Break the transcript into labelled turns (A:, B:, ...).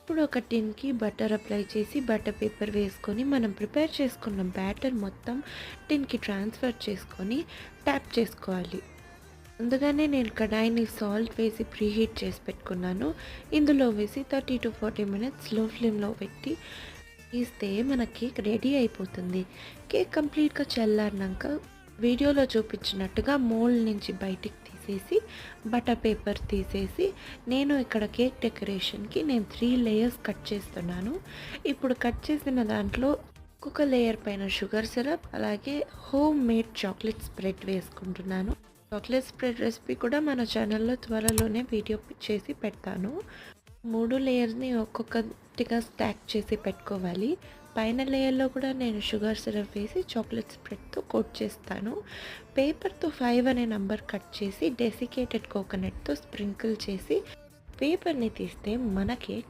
A: ఇప్పుడు ఒక టిన్‌కి butter apply చేసి బటర్ పేపర్ వేసుకొని మనం ప్రిపేర్ చేసుకున్న బ్యాటర్ మొత్తం టిన్‌కి ట్రాన్స్‌ఫర్ చేసుకొని ట్యాప్ చేసుకోవాలి. ముందుగానే నేను కడాయిని సాల్ట్ వేసి ప్రీహీట్ చేసి పెట్టుకున్నాను. ఇందులో వేసి 30-40 మినిట్స్ లో ఫ్లేమ్‌లో పెట్టి తీస్తే మన కేక్ రెడీ అయిపోతుంది. కేక్ కంప్లీట్‌గా చల్లారినాక వీడియోలో చూపించినట్టుగా మోల్డ్ నుంచి బయటికి తీసేసి బటర్ పేపర్ తీసేసి నేను ఇక్కడ కేక్ డెకరేషన్‌కి నేను 3 లేయర్స్ కట్ చేస్తున్నాను. ఇప్పుడు కట్ చేసిన దాంట్లో ఒక్కొక్క లేయర్ పైన షుగర్ సిరప్ అలాగే హోమ్ మేడ్ చాక్లెట్ స్ప్రెడ్ వేసుకుంటున్నాను. చాక్లెట్ స్ప్రెడ్ రెసిపీ కూడా మన ఛానల్లో త్వరలోనే వీడియో చేసి పెడతాను. 3 లేయర్స్‌ని ఒక్కొక్కటిగా స్టాక్ చేసి పెట్టుకోవాలి. పైన లేయర్‌లో కూడా నేను షుగర్ సిరప్ వేసి చాక్లెట్ స్ప్రెడ్‌తో కోట్ చేస్తాను. పేపర్‌తో 5 అనే నంబర్ కట్ చేసి డెసికేటెడ్ కోకోనట్‌తో స్ప్రింకిల్ చేసి పేపర్‌ని తీస్తే మన కేక్